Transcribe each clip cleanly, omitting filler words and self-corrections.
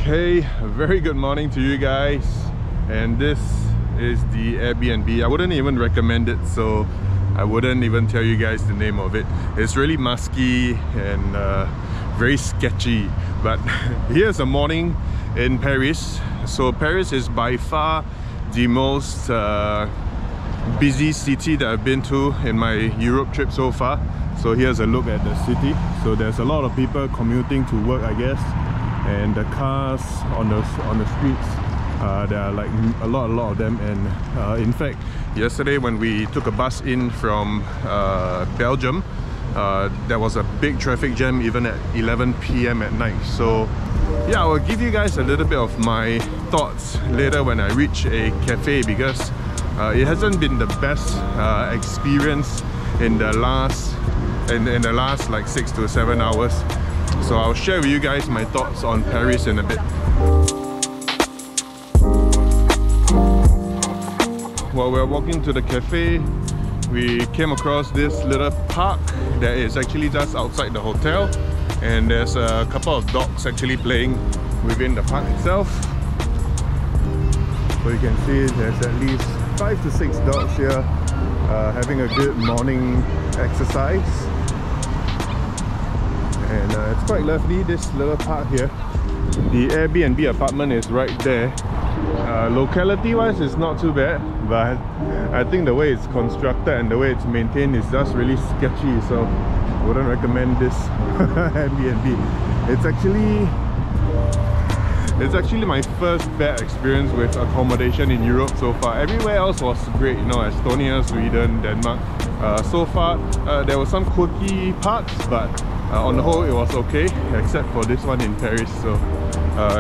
Okay, a very good morning to you guys, and this is the Airbnb. I wouldn't even recommend it, so I wouldn't even tell you guys the name of it. It's really musky and very sketchy, but here's a morning in Paris. So Paris is by far the most busy city that I've been to in my Europe trip so far. So here's a look at the city. So there's a lot of people commuting to work, I guess, and the cars on the streets, there are like a lot of them. And in fact, yesterday when we took a bus in from Belgium, there was a big traffic jam even at 11 PM at night. So yeah, I will give you guys a little bit of my thoughts later when I reach a cafe, because it hasn't been the best experience in the last like 6 to 7 hours. So I'll share with you guys my thoughts on Paris in a bit. While we're walking to the cafe, we came across this little park that is actually just outside the hotel, and there's a couple of dogs actually playing within the park itself. So you can see there's at least 5 to 6 dogs here having a good morning exercise. And it's quite lovely, this little park here. The Airbnb apartment is right there. Locality wise it's not too bad, but I think the way it's constructed and the way it's maintained is just really sketchy, so I wouldn't recommend this Airbnb. It's actually my first bad experience with accommodation in Europe so far. Everywhere else was great, you know, Estonia, Sweden, Denmark. So far there were some quirky parts, but on the whole it was okay, except for this one in Paris. So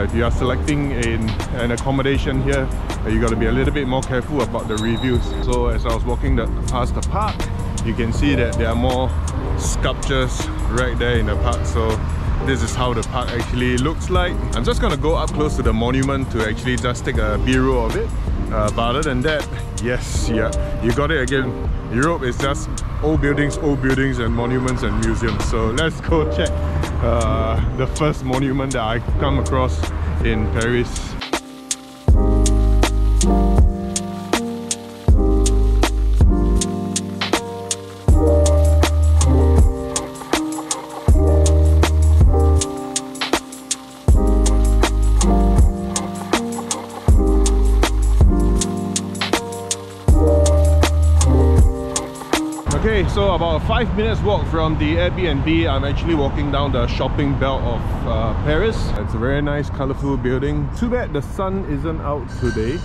if you are selecting an accommodation here, you got to be a little bit more careful about the reviews. So as I was walking past the park, you can see that there are more sculptures right there in the park. So this is how the park actually looks like. I'm just gonna go up close to the monument to actually just take a B-roll of it. But other than that, yes, yeah, you got it again. Europe is just old buildings and monuments and museums. So let's go check the first monument that I come across in Paris. Okay, so about a 5 minutes walk from the Airbnb, I'm actually walking down the shopping belt of Paris. It's a very nice, colorful building. Too bad the sun isn't out today,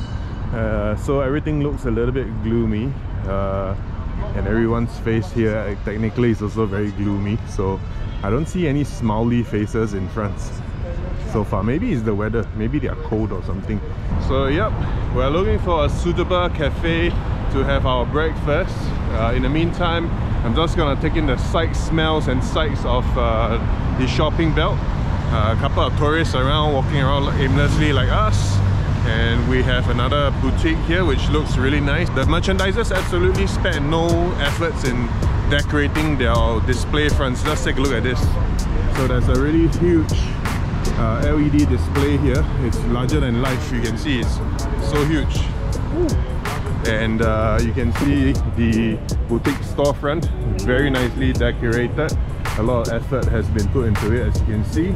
so everything looks a little bit gloomy. And everyone's face here technically is also very gloomy, so I don't see any smiley faces in France so far. Maybe it's the weather, maybe they are cold or something. So yep, we're looking for a suitable cafe to have our breakfast. In the meantime, I'm just gonna take in the sights, smells and sights of the shopping belt. A couple of tourists around, walking around aimlessly like us, and we have another boutique here which looks really nice. The merchandisers absolutely spent no efforts in decorating their display fronts. Just take a look at this. So there's a really huge LED display here. It's larger than life. You can see it's so huge. Ooh. And you can see the boutique storefront, very nicely decorated. A lot of effort has been put into it, as you can see.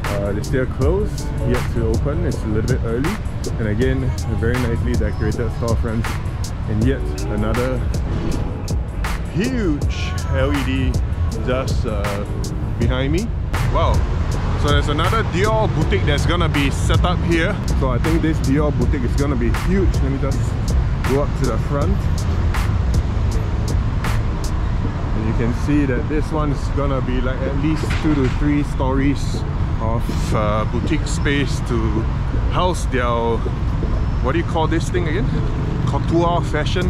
They're still closed, yet to open. It's a little bit early. And again, a very nicely decorated storefront. And yet another huge LED just behind me. Wow! So there's another Dior boutique that's gonna be set up here. So I think this Dior boutique is gonna be huge. Let me just go up to the front, and you can see that this one is gonna be like at least 2 to 3 stories of boutique space to house their, what do you call this thing again? Couture fashion,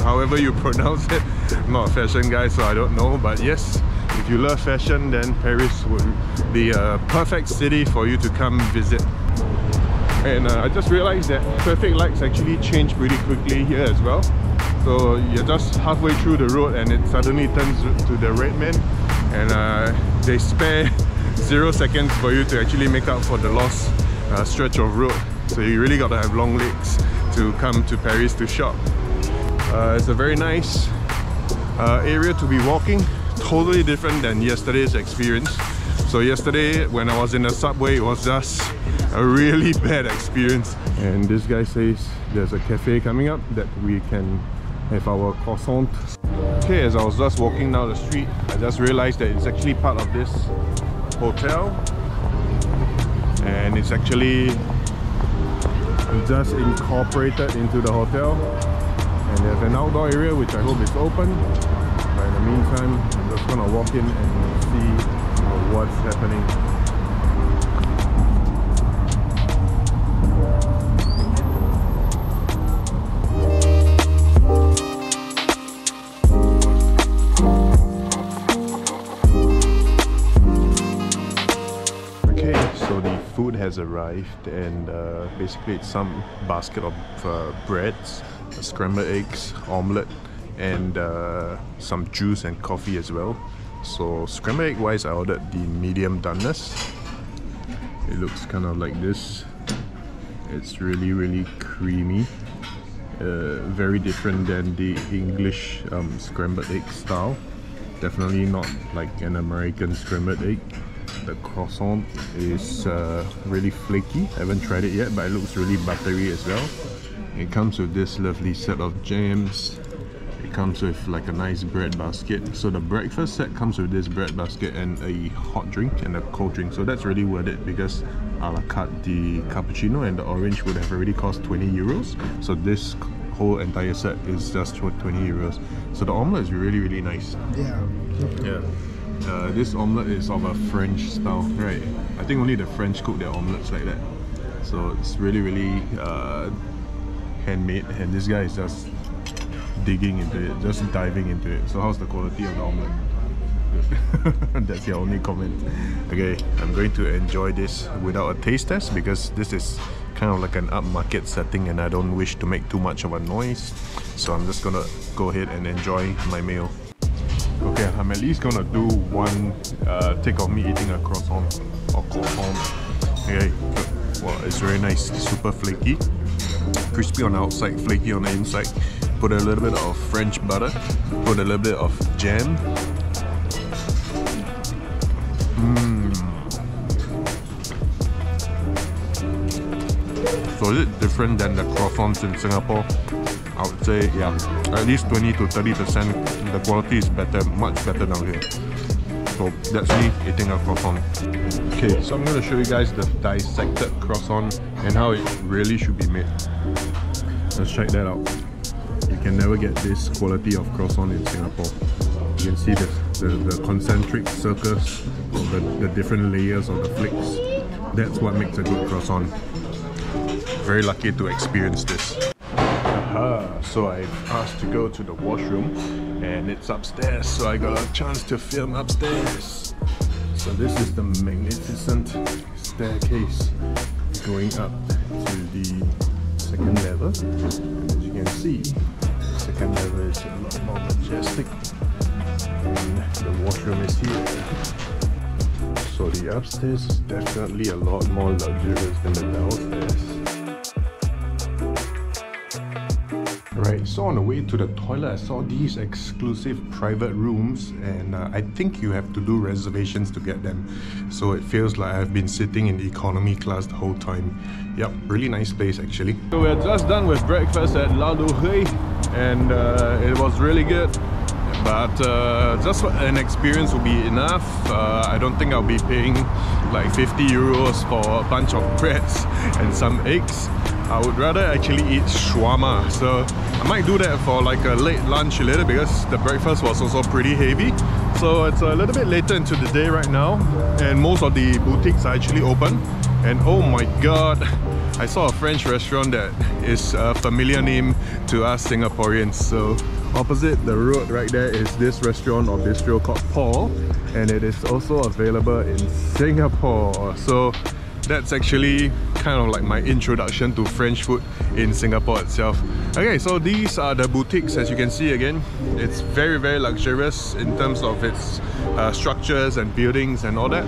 however you pronounce it. I'm not a fashion guy, so I don't know, but yes, if you love fashion, then Paris would be a perfect city for you to come visit. And I just realized that traffic lights actually change pretty quickly here as well. So you're just halfway through the road and it suddenly turns to the red man, and they spare 0 seconds for you to actually make up for the lost stretch of road. So you really got to have long legs to come to Paris to shop. It's a very nice area to be walking, totally different than yesterday's experience. So yesterday when I was in the subway, it was just a really bad experience. And this guy says there's a cafe coming up that we can have our croissant. Okay, as I was just walking down the street, I just realized that it's actually part of this hotel, and it's actually just incorporated into the hotel. And they have an outdoor area which I hope is open. But in the meantime, I'm just gonna walk in and see what's happening. Food has arrived, and basically it's some basket of breads, scrambled eggs, omelette, and some juice and coffee as well. So scrambled egg wise, I ordered the medium doneness. It looks kind of like this. It's really creamy, very different than the English scrambled egg style. Definitely not like an American scrambled egg. The croissant is really flaky. I haven't tried it yet, but it looks really buttery as well. It comes with this lovely set of jams. It comes with like a nice bread basket. So the breakfast set comes with this bread basket and a hot drink and a cold drink. So that's really worth it, because a la carte the cappuccino and the orange would have already cost 20 euros. So this whole entire set is just 20 euros. So the omelette is really nice. Yeah. This omelette is of a French style, right? I think only the French cook their omelettes like that. So it's really handmade, and this guy is just digging into it, just diving into it. So how's the quality of the omelette? That's your only comment. Okay, I'm going to enjoy this without a taste test, because this is kind of like an upmarket setting and I don't wish to make too much of a noise. So I'm just gonna go ahead and enjoy my meal. Okay, I'm at least gonna do one take of me eating a croissant or croissant. Okay, well, it's very nice, super flaky, crispy on the outside, flaky on the inside. Put a little bit of French butter, put a little bit of jam. So is it different than the croissants in Singapore? I would say, yeah, at least 20 to 30%. The quality is better, much better down here. So that's me eating a croissant. Okay, so I'm going to show you guys the dissected croissant and how it really should be made. Let's check that out. You can never get this quality of croissant in Singapore. You can see the concentric circles, the different layers of the flakes. That's what makes a good croissant. Very lucky to experience this. So I've asked to go to the washroom and it's upstairs, so I got a chance to film upstairs. So this is the magnificent staircase going up to the second level. And as you can see, the second level is a lot more majestic, and the washroom is here. So the upstairs is definitely a lot more luxurious than the downstairs. Right, so on the way to the toilet, I saw these exclusive private rooms, and I think you have to do reservations to get them. So it feels like I've been sitting in economy class the whole time. Yep, really nice place actually. So we're just done with breakfast at La Douai, and it was really good. But just an experience will be enough. I don't think I'll be paying like 50 euros for a bunch of breads and some eggs. I would rather actually eat shawarma, so I might do that for like a late lunch later, because the breakfast was also pretty heavy. So it's a little bit later into the day right now, and most of the boutiques are actually open. And oh my god, I saw a French restaurant that is a familiar name to us Singaporeans. So opposite the road right there is this restaurant or bistro called Paul, and it is also available in Singapore. So that's actually kind of like my introduction to French food in Singapore itself. Okay, so these are the boutiques. As you can see again, it's very luxurious in terms of its structures and buildings and all that.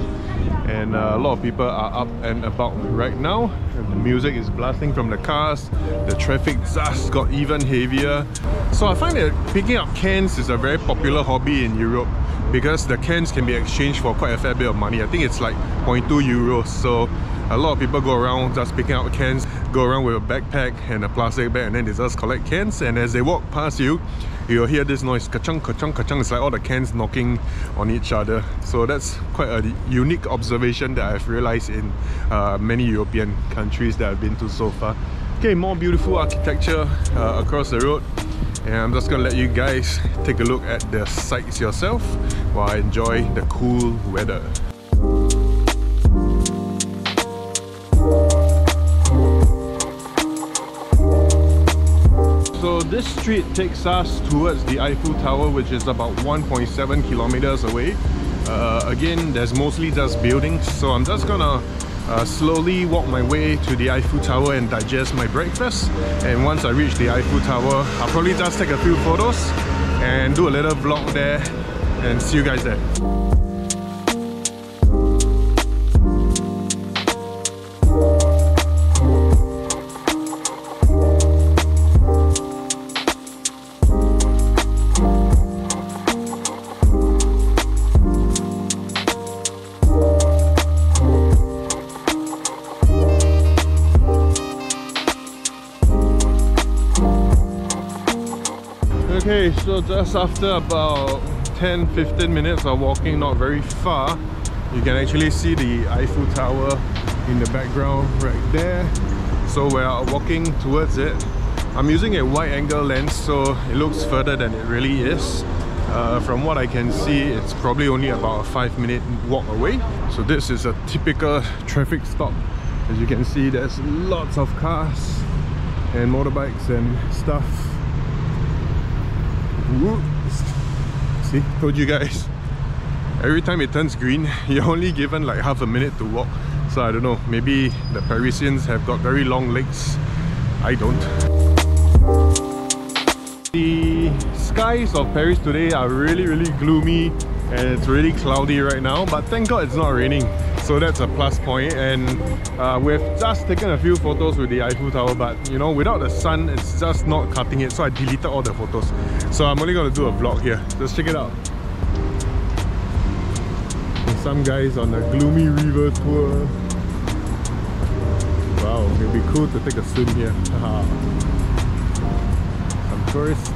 and a lot of people are up and about right now. The music is blasting from the cars, the traffic just got even heavier. So I find that picking up cans is a very popular hobby in Europe because the cans can be exchanged for quite a fair bit of money. I think it's like 0.2 euros. So a lot of people go around just picking up cans, go around with a backpack and a plastic bag, and then they just collect cans, and as they walk past you, you'll hear this noise, ka-chung, ka-chung, ka-chung. It's like all the cans knocking on each other. So that's quite a unique observation that I've realized in many European countries that I've been to so far. Okay, more beautiful architecture across the road, and I'm just gonna let you guys take a look at the sights yourself while I enjoy the cool weather. So this street takes us towards the Eiffel Tower, which is about 1.7 kilometers away. Again, there's mostly just buildings, so I'm just gonna slowly walk my way to the Eiffel Tower and digest my breakfast. And once I reach the Eiffel Tower, I'll probably just take a few photos and do a little vlog there, and see you guys there. Okay, so just after about 10-15 minutes of walking, not very far, you can actually see the Eiffel Tower in the background right there. So we're walking towards it. I'm using a wide angle lens, so it looks further than it really is. From what I can see, it's probably only about a 5-minute walk away. So this is a typical traffic stop. As you can see, there's lots of cars and motorbikes and stuff. Woo. See, told you guys. Every time it turns green, you're only given like half a minute to walk. So I don't know, maybe the Parisians have got very long legs. I don't. The skies of Paris today are really gloomy, and it's really cloudy right now, but thank God it's not raining. So that's a plus point. And we've just taken a few photos with the Eiffel Tower, but you know, without the sun, it's just not cutting it. So I deleted all the photos. So I'm only going to do a vlog here. Just check it out. And some guys on a gloomy river tour. Wow, it'd be cool to take a swim here. Some tourists.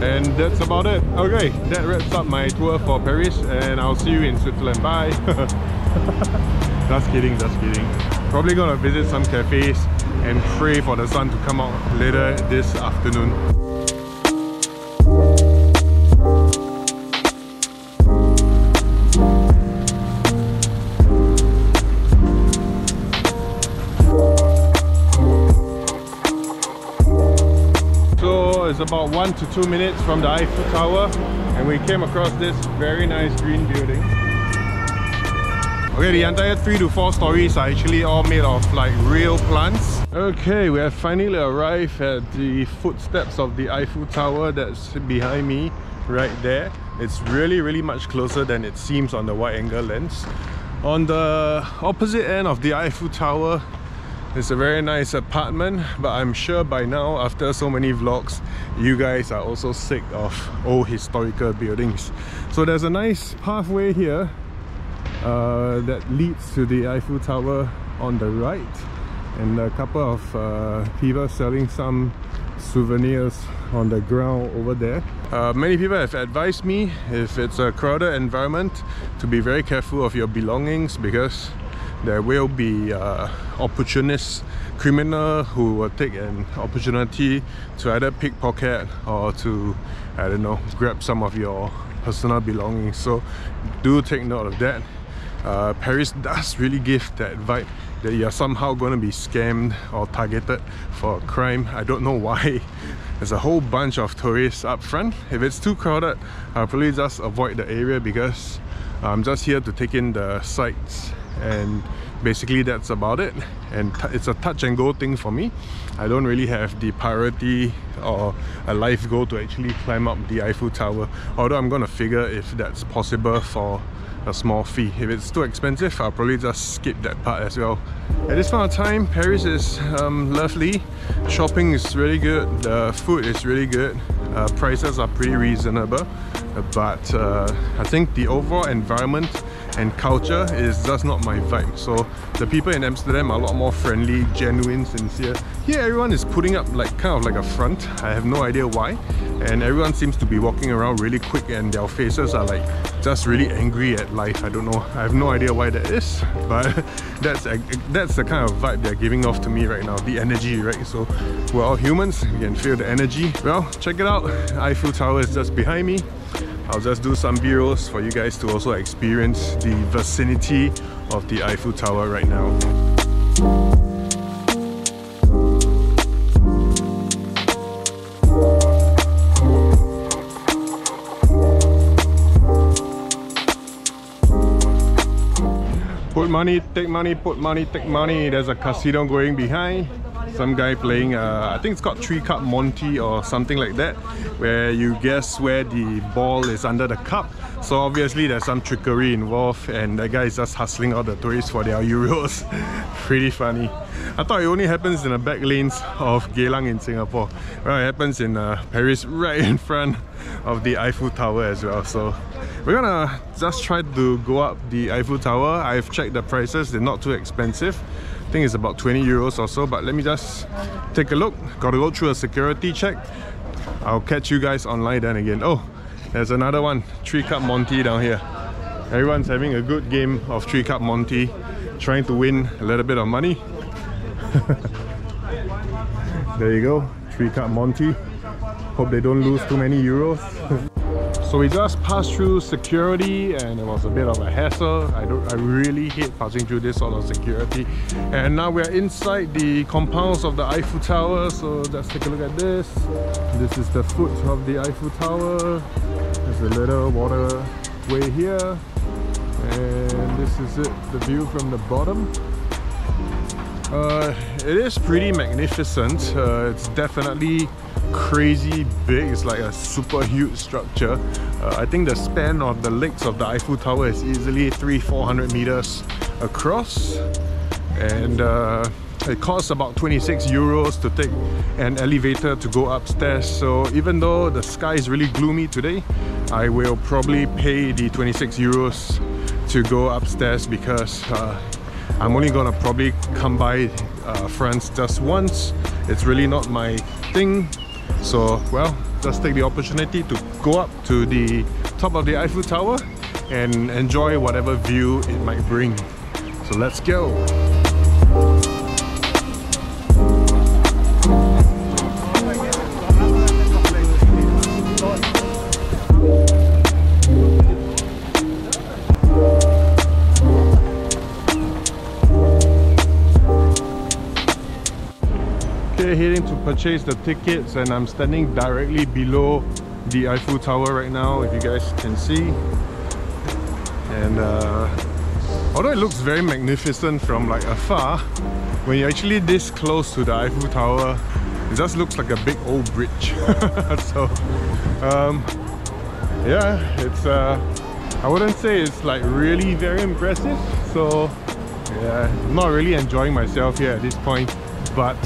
And that's about it. Okay, that wraps up my tour for Paris, and I'll see you in Switzerland. Bye. Just kidding, just kidding. Probably gonna visit some cafes and pray for the sun to come out later this afternoon. It's about 1 to 2 minutes from the Eiffel Tower, and we came across this very nice green building. Okay, the entire 3 to 4 stories are actually all made of like real plants. Okay, we have finally arrived at the footsteps of the Eiffel Tower that's behind me right there. It's really much closer than it seems on the wide angle lens. On the opposite end of the Eiffel Tower, it's a very nice apartment, but I'm sure by now, after so many vlogs, you guys are also sick of old historical buildings. So there's a nice pathway here that leads to the Eiffel Tower on the right, and a couple of people selling some souvenirs on the ground over there. Many people have advised me, if it's a crowded environment, to be very careful of your belongings, because there will be opportunists, criminals who will take an opportunity to either pickpocket or to, I don't know, grab some of your personal belongings. So do take note of that. Paris does really give that vibe that you're somehow going to be scammed or targeted for a crime. I don't know why. There's a whole bunch of tourists up front. If it's too crowded, I'll probably just avoid the area, because I'm just here to take in the sights and basically that's about it. And it's a touch and go thing for me. I don't really have the priority or a life goal to actually climb up the Eiffel Tower, although I'm gonna figure if that's possible for a small fee. If it's too expensive, I'll probably just skip that part as well. At this point of time, Paris is lovely. Shopping is really good, the food is really good, prices are pretty reasonable, but I think the overall environment and culture is just not my vibe. So the people in Amsterdam are a lot more friendly, genuine, sincere. Here everyone is putting up like kind of like a front. I have no idea why, and everyone seems to be walking around really quick and their faces are like just really angry at life. I don't know, I have no idea why that is, but that's the kind of vibe they're giving off to me right now, the energy, right? So we're all humans, we can feel the energy. Well, check it out, Eiffel Tower is just behind me. I'll just do some b-rolls for you guys to also experience the vicinity of the Eiffel Tower right now. Put money, take money, put money, take money. There's a casino going behind. Some guy playing, I think it's called 3-cup Monty or something like that, where you guess where the ball is under the cup. So obviously there's some trickery involved, and that guy is just hustling all the tourists for their euros. Pretty funny. I thought it only happens in the back lanes of Geylang in Singapore. Well, it happens in Paris, right in front of the Eiffel Tower as well. So we're gonna just try to go up the Eiffel Tower. I've checked the prices, they're not too expensive. I think it's about 20 euros or so, but let me just take a look. Gotta go through a security check. I'll catch you guys online then again. Oh, there's another one, 3-cup Monty down here. Everyone's having a good game of 3-cup Monty, trying to win a little bit of money. There you go, 3-cup Monty. Hope they don't lose too many euros. So we just passed through security and it was a bit of a hassle. I really hate passing through this sort of security. And now we're inside the compounds of the Eiffel Tower. So let's take a look at this. This is the foot of the Eiffel Tower. There's a little waterway here. And this is it, the view from the bottom. It is pretty magnificent. It's definitely crazy big. It's like a super huge structure. I think the span of the legs of the Eiffel Tower is easily 300-400 meters across, and it costs about 26 euros to take an elevator to go upstairs. So even though the sky is really gloomy today, I will probably pay the 26 euros to go upstairs, because I'm only gonna probably come by France just once. It's really not my thing. So, well, just take the opportunity to go up to the top of the Eiffel Tower and enjoy whatever view it might bring. So let's go! Heading to purchase the tickets, and I'm standing directly below the Eiffel Tower right now, if you guys can see. And although it looks very magnificent from like afar, when you're actually this close to the Eiffel Tower, it just looks like a big old bridge. So yeah, it's I wouldn't say it's like really very impressive. So yeah, I'm not really enjoying myself here at this point. But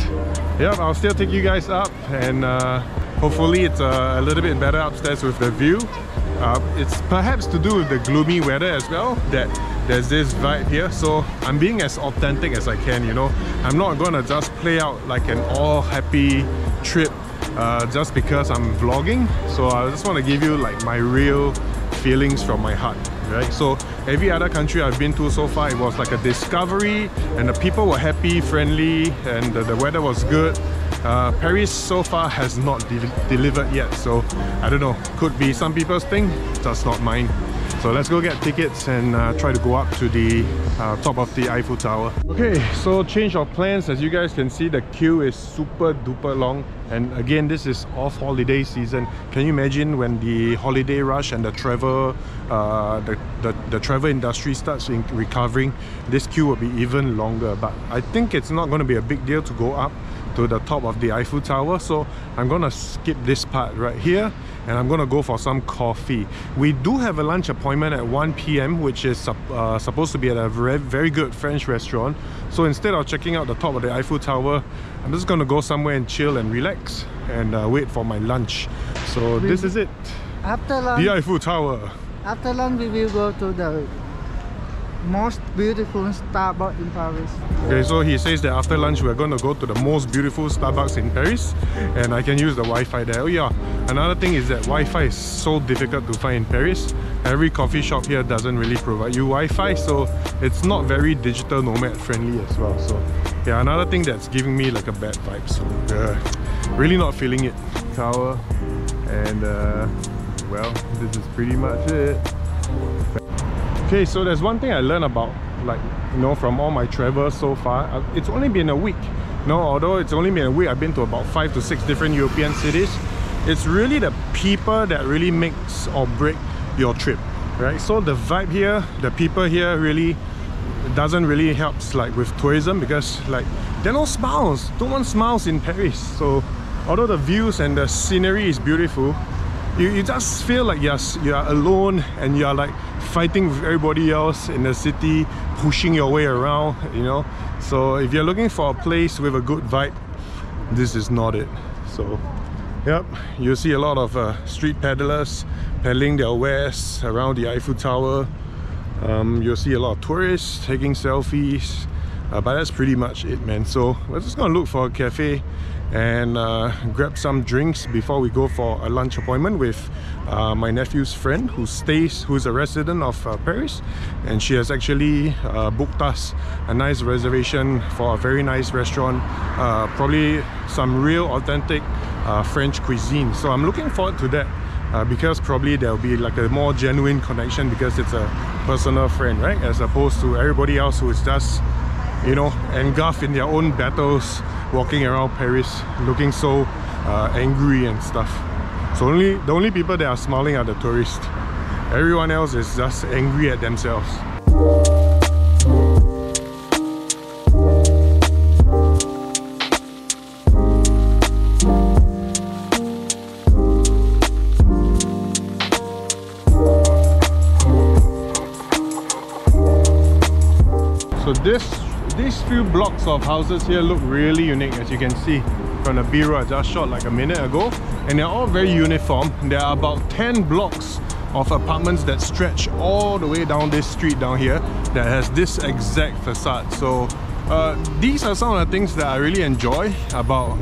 yeah, I'll still take you guys up, and hopefully it's a little bit better upstairs with the view. It's perhaps to do with the gloomy weather as well, that there's this vibe here. So I'm being as authentic as I can, you know. I'm not gonna just play out like an all happy trip just because I'm vlogging. So I just want to give you like my real feelings from my heart, right? So every other country I've been to so far, it was like a discovery, and the people were happy, friendly, and the weather was good. Paris so far has not delivered yet, so I don't know, could be some people's thing, just not mine. So let's go get tickets and try to go up to the top of the Eiffel Tower. Okay, so change of plans. As you guys can see, the queue is super duper long. And again, this is off holiday season. Can you imagine when the holiday rush and the travel the travel industry starts recovering, this queue will be even longer. But I think it's not going to be a big deal to go up to the top of the Eiffel Tower, so I'm gonna skip this part right here and I'm gonna go for some coffee. We do have a lunch appointment at 1 PM, which is supposed to be at a very good French restaurant. So instead of checking out the top of the Eiffel Tower, I'm just gonna go somewhere and chill and relax and wait for my lunch. So this is it. After lunch, the Eiffel Tower. After lunch, we will go to the most beautiful Starbucks in Paris. Okay, so he says that after lunch we're going to go to the most beautiful Starbucks in Paris and I can use the Wi-Fi there. Oh yeah, another thing is that Wi-Fi is so difficult to find in Paris. Every coffee shop here doesn't really provide you Wi-Fi, so it's not very digital nomad friendly as well. So yeah, another thing that's giving me like a bad vibe. So really not feeling it. Tower, and well, this is pretty much it. Okay, so there's one thing I learned about, like, you know, from all my travels so far. It's only been a week. No, although it's only been a week, I've been to about 5 to 6 different European cities. It's really the people that really makes or break your trip, right? So the vibe here, the people here really doesn't really helps like with tourism, because like there are no smiles. No one smiles in Paris. So although the views and the scenery is beautiful, you just feel like you're alone and you're like fighting with everybody else in the city, pushing your way around, you know. So if you're looking for a place with a good vibe, this is not it. So yep, you'll see a lot of street peddlers peddling their wares around the Eiffel Tower. You'll see a lot of tourists taking selfies, but that's pretty much it, man. So we're just gonna look for a cafe and grab some drinks before we go for a lunch appointment with my nephew's friend who's a resident of Paris, and she has actually booked us a nice reservation for a very nice restaurant, probably some real authentic French cuisine. So I'm looking forward to that, because probably there'll be like a more genuine connection because it's a personal friend, right, as opposed to everybody else who is just, you know, engulfed in their own battles, walking around Paris looking so angry and stuff. So the only people that are smiling are the tourists. Everyone else is just angry at themselves. So these few blocks of houses here look really unique, as you can see from the B-roll I just shot like a minute ago, and they're all very uniform. There are about 10 blocks of apartments that stretch all the way down this street down here that has this exact facade. So these are some of the things that I really enjoy about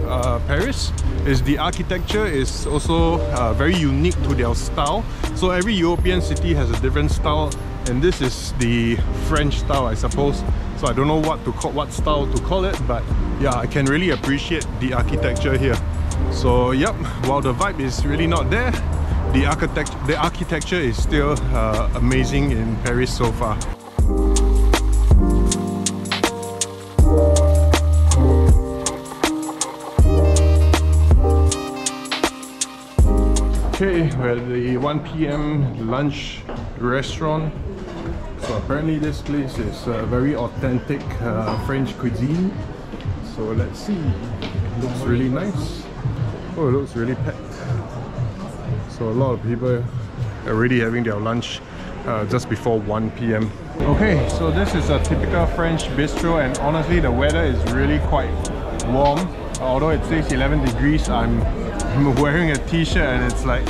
Paris. Is the architecture is also very unique to their style. So every European city has a different style, and this is the French style, I suppose. So I don't know what style to call it, but yeah, I can really appreciate the architecture here. So yep, while the vibe is really not there, the architecture is still amazing in Paris so far. Okay, we're at the 1 PM lunch restaurant. So apparently this place is very authentic French cuisine. So let's see. It looks really nice. Oh, it looks really packed. So a lot of people are already having their lunch just before 1 PM. Okay, so this is a typical French bistro, and honestly the weather is really quite warm. Although it says 11 degrees, I'm wearing a t-shirt and it's like,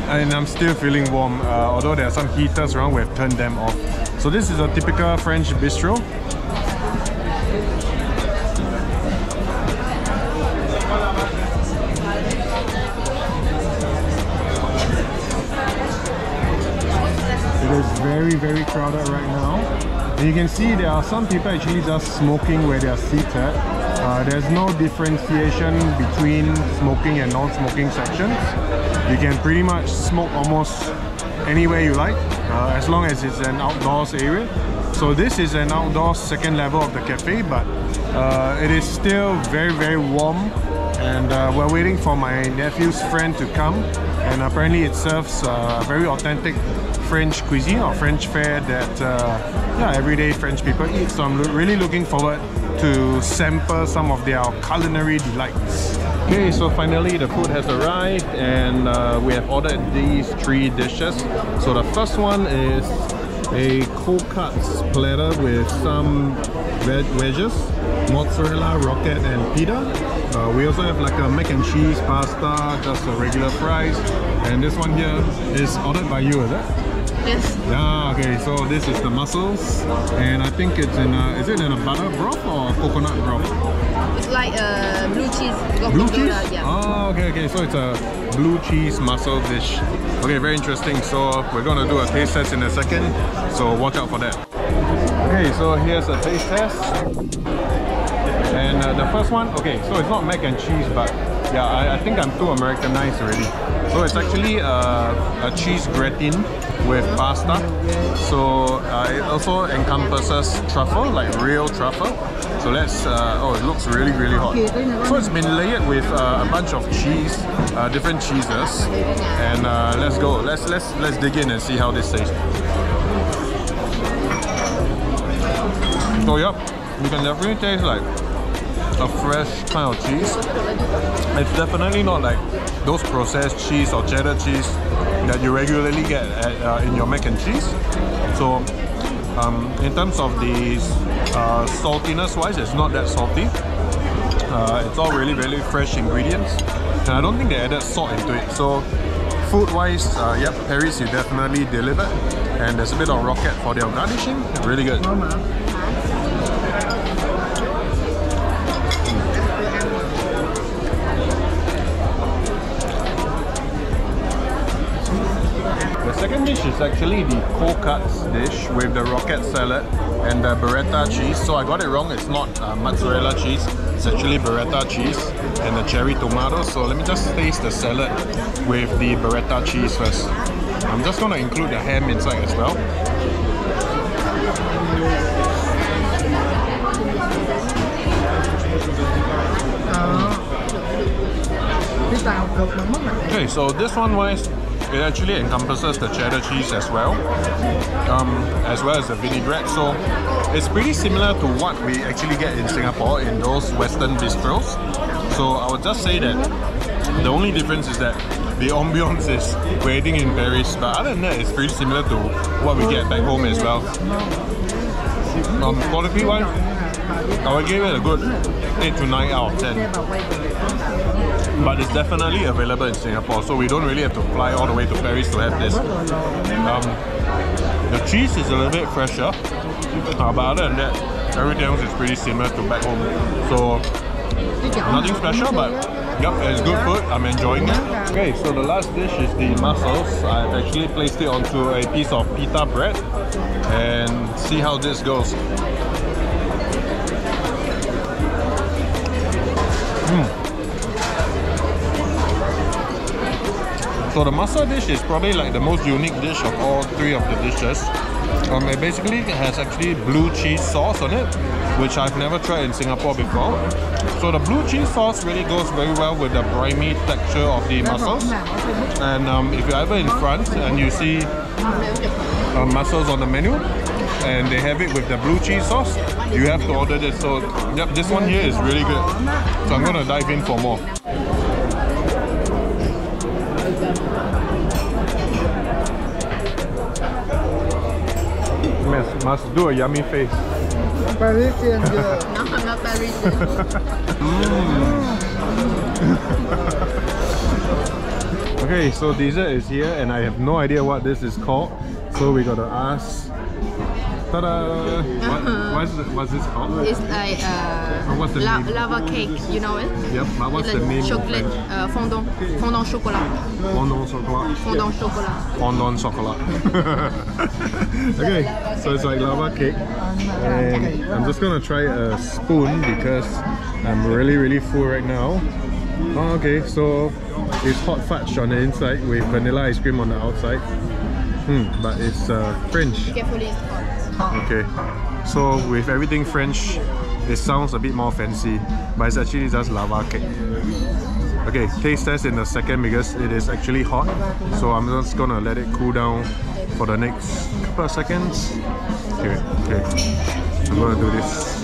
and I'm still feeling warm, although there are some heaters around. We have turned them off. So this is a typical French bistro. It is very crowded right now, and you can see there are some people actually just smoking where they are seated. There's no differentiation between smoking and non-smoking sections. You can pretty much smoke almost anywhere you like, as long as it's an outdoors area. So this is an outdoors second level of the cafe, but it is still very warm and we're waiting for my nephew's friend to come, and apparently it serves very authentic French cuisine or French fare that yeah, everyday French people eat. So I'm really looking forward to sample some of their culinary delights. Okay, so finally the food has arrived, and we have ordered these 3 dishes. So the first one is a cold cuts platter with some wedges, mozzarella, rocket and pita. We also have like a mac and cheese pasta, just a regular fries, and this one here is ordered by you, is it? Yes. Yeah, okay, so this is the mussels, and I think it's in a, is it in a butter broth or coconut broth? It's like blue cheese. Blue cheese? Yeah. Oh, okay, so it's a blue cheese mussel dish. Okay, very interesting. So we're gonna do a taste test in a second, so watch out for that. Okay, so here's a taste test. And the first one, okay, so it's not mac and cheese, but yeah, I think I'm too Americanized already. So it's actually a cheese gratin with pasta. So it also encompasses truffle, like real truffle. So let's, oh, it looks really, really hot. So it's been layered with a bunch of cheese, different cheeses. And let's go, let's dig in and see how this tastes. So yep, you can definitely taste like a fresh kind of cheese. It's definitely not like those processed cheese or cheddar cheese that you regularly get at, in your mac and cheese. So in terms of the saltiness wise, it's not that salty. It's all really, really fresh ingredients, and I don't think they added salt into it. So food wise, yep, Paris, you definitely delivered. And there's a bit of rocket for their garnishing. Really good. The second dish is actually the cold cuts dish with the rocket salad and the burrata cheese. So I got it wrong, it's not mozzarella cheese, it's actually burrata cheese and the cherry tomato. So let me just taste the salad with the burrata cheese first. I'm just going to include the ham inside as well. Okay, so this one wise, it actually encompasses the cheddar cheese as well as the vinaigrette. So it's pretty similar to what we actually get in Singapore in those Western bistros. So I would just say that the only difference is that the ambiance is waiting in Paris, but other than that, it's pretty similar to what we get back home as well. Quality wise, I would give it a good 8 to 9 out of 10. But it's definitely available in Singapore, so we don't really have to fly all the way to Paris to have this. The cheese is a little bit fresher, but other than that, everything else is pretty similar to back home. So nothing special, but yep, it's good food. I'm enjoying it. Okay, so the last dish is the mussels. I've actually placed it onto a piece of pita bread and see how this goes. So the Masa Dish is probably like the most unique dish of all 3 of the dishes. It basically has actually blue cheese sauce on it, which I've never tried in Singapore before. So the blue cheese sauce really goes very well with the briny texture of the mussels. And if you're ever in France and you see mussels on the menu and they have it with the blue cheese sauce, you have to order this. So yep, this one here is really good. So I'm gonna dive in for more. Must do a yummy face. Parisian girl. No, I'm not Parisian. Okay, so dessert is here and I have no idea what this is called. So we gotta ask. Ta-da! What's this called? It's like what's the name? lava cake, you know it? Yep, but what's the name? Chocolate, fondant chocolat. Fondant chocolat. Fondant chocolat. Fondant chocolat. Okay, so it's like lava cake. And I'm just gonna try a spoon because I'm really, really full right now. Oh, okay, so it's hot fudge on the inside with vanilla ice cream on the outside. But it's French. Carefully, it's hot. Okay, so with everything French, it sounds a bit more fancy, but it's actually just lava cake. Okay, taste test in a second because it is actually hot. So I'm just gonna let it cool down for the next couple of seconds. Okay, I'm gonna do this.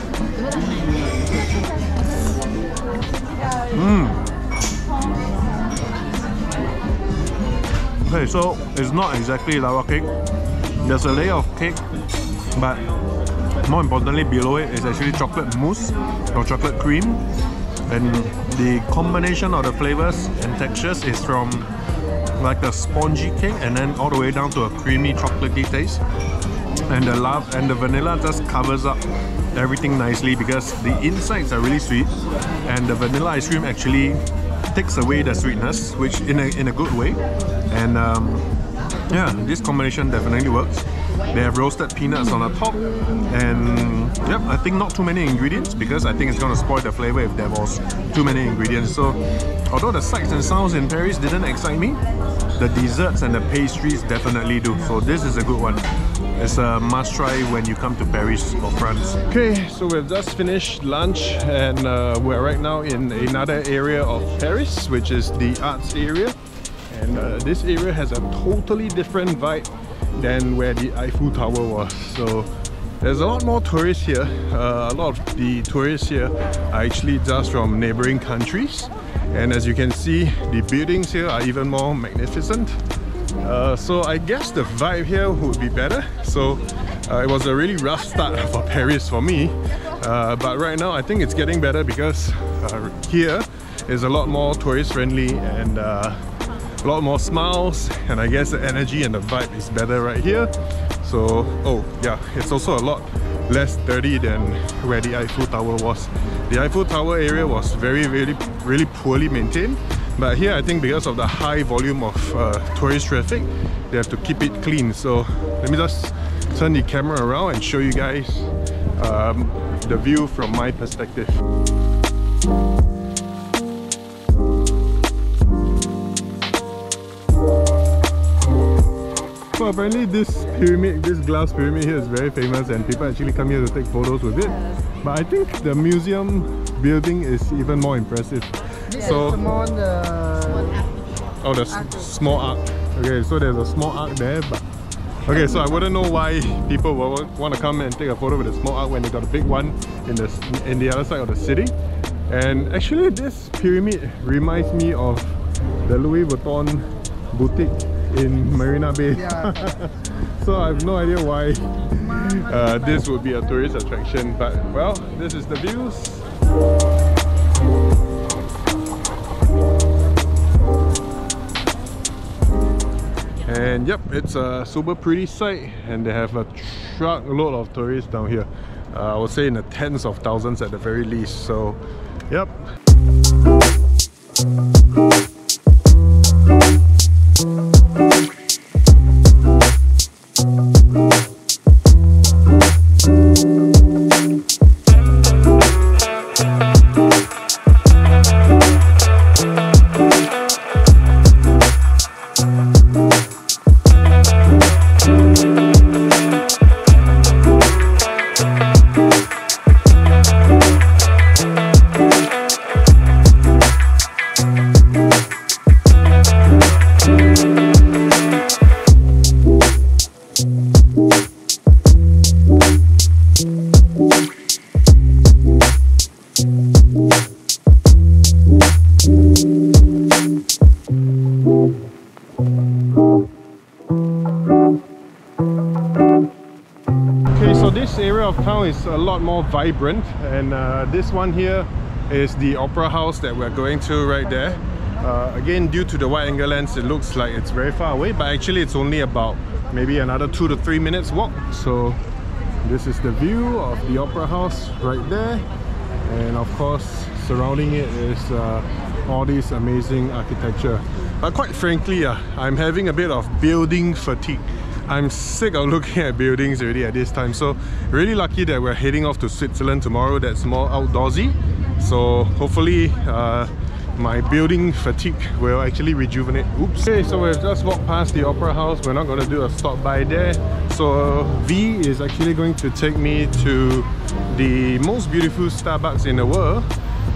Okay, so it's not exactly lava cake. There's a layer of cake, but more importantly below it is actually chocolate mousse or chocolate cream. And the combination of the flavors and textures is from like a spongy cake and then all the way down to a creamy chocolatey taste. And the vanilla just covers up everything nicely because the insides are really sweet and the vanilla ice cream actually takes away the sweetness, which in a good way. And yeah, this combination definitely works. They have roasted peanuts on the top, and yep, I think not too many ingredients because I think it's gonna spoil the flavor if there was too many ingredients. So although the sights and sounds in Paris didn't excite me, the desserts and the pastries definitely do. So this is a good one. It's a must try when you come to Paris or France. Okay, so we've just finished lunch and we're right now in another area of Paris, which is the arts area. And this area has a totally different vibe than where the Eiffel Tower was. So there's a lot more tourists here. A lot of the tourists here are actually just from neighboring countries. And as you can see, the buildings here are even more magnificent. So I guess the vibe here would be better. So it was a really rough start for Paris for me. But right now I think it's getting better because here is a lot more tourist friendly and a lot more smiles, and I guess the energy and the vibe is better right here. So, oh yeah, it's also a lot less dirty than where the Eiffel Tower was. The Eiffel Tower area was really poorly maintained, but here I think because of the high volume of tourist traffic, they have to keep it clean. So let me just turn the camera around and show you guys the view from my perspective. So apparently this pyramid, this glass pyramid here is very famous and people actually come here to take photos with it. But I think the museum building is even more impressive. So, oh, the small arc. Okay, so there's a small arc there, but okay, so I wouldn't know why people would want to come and take a photo with a small arc when they got a big one in the other side of the city. And actually this pyramid reminds me of the Louis Vuitton boutique in Marina Bay. Yeah. So I have no idea why this would be a tourist attraction, but well, this is the views. And yep, it's a super pretty site and they have a truckload of tourists down here. I would say in the tens of thousands at the very least. So yep. This area of town is a lot more vibrant, and this one here is the opera house that we're going to right there. Again, due to the wide angle lens, it looks like it's very far away, but actually it's only about maybe another 2 to 3 minutes walk. So this is the view of the opera house right there, and of course surrounding it is all this amazing architecture. But quite frankly, I'm having a bit of building fatigue. I'm sick of looking at buildings already at this time, so really lucky that we're heading off to Switzerland tomorrow. That's more outdoorsy, so hopefully my building fatigue will actually rejuvenate. Oops. Okay, so we've just walked past the Opera House. We're not going to do a stop by there. So V is actually going to take me to the most beautiful Starbucks in the world,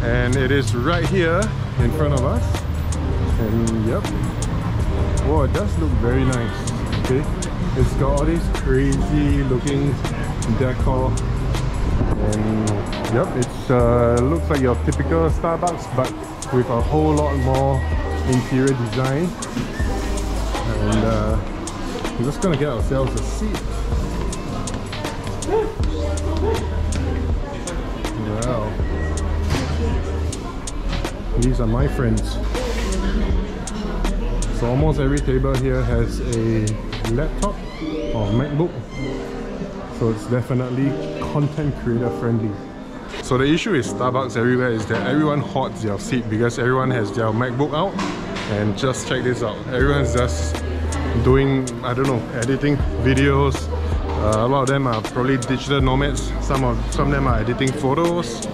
and it is right here in front of us. And yep, whoa, it does look very nice. Okay, it's got all these crazy looking decor, and yep, it's looks like your typical Starbucks but with a whole lot more interior design. And we're just gonna get ourselves a seat. Wow, these are my friends. So almost every table here has a laptop or MacBook, so it's definitely content creator friendly. So the issue with Starbucks everywhere is that everyone hoards their seat because everyone has their MacBook out. And just check this out, everyone's just doing, I don't know, editing videos. A lot of them are probably digital nomads. Some of them are editing photos.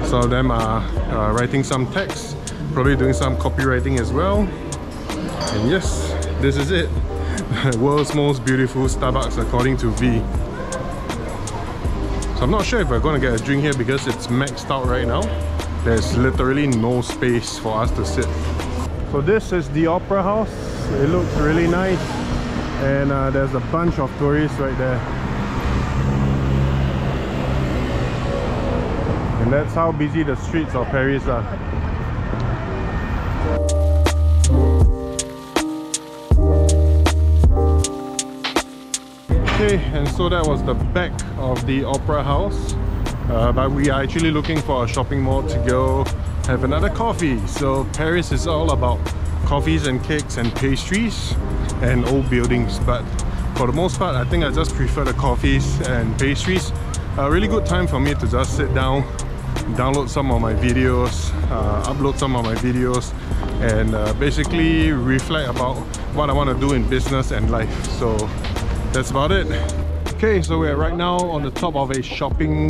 Some of them are writing some text, probably doing some copywriting as well. And yes, this is it. The world's most beautiful Starbucks according to V. So I'm not sure if we're going to get a drink here because it's maxed out right now. There's literally no space for us to sit. So this is the Opera House. It looks really nice, and there's a bunch of tourists right there. And that's how busy the streets of Paris are. Okay, and so that was the back of the Opera House, but we are actually looking for a shopping mall to go have another coffee. So Paris is all about coffees and cakes and pastries and old buildings, but for the most part I think I just prefer the coffees and pastries. A really good time for me to just sit down, download some of my videos, upload some of my videos, and basically reflect about what I want to do in business and life. So that's about it. Okay, so we're right now on the top of a shopping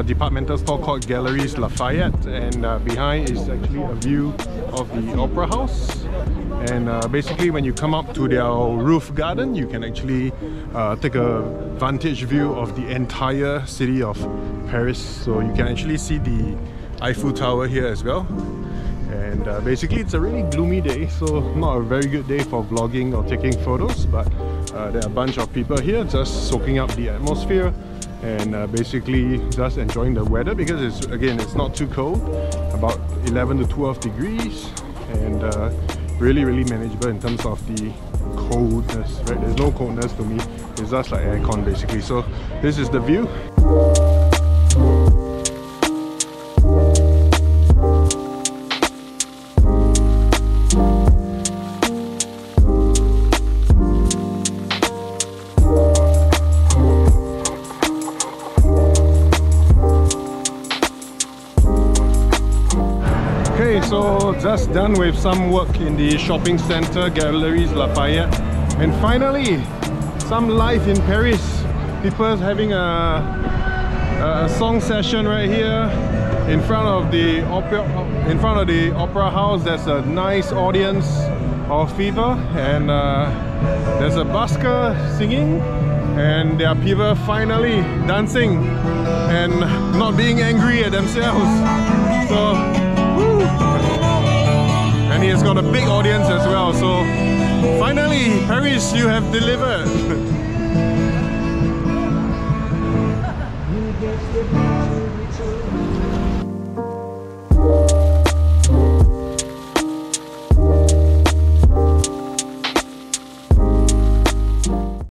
departmental store called Galeries Lafayette, and behind is actually a view of the Opera House. And basically when you come up to their roof garden, you can actually take a vantage view of the entire city of Paris. So you can actually see the Eiffel Tower here as well. And basically it's a really gloomy day, so not a very good day for vlogging or taking photos, but there are a bunch of people here just soaking up the atmosphere and basically just enjoying the weather because it's not too cold, about 11 to 12 degrees, and really manageable in terms of the coldness, right? There's no coldness to me, it's just like aircon basically. So this is the view. So just done with some work in the shopping center, Galeries Lafayette, and finally some life in Paris. People having a song session right here in front of the Opera House. There's a nice audience of people, and there's a busker singing, and there are people finally dancing and not being angry at themselves. So and he has got a big audience as well, so finally, Paris, you have delivered.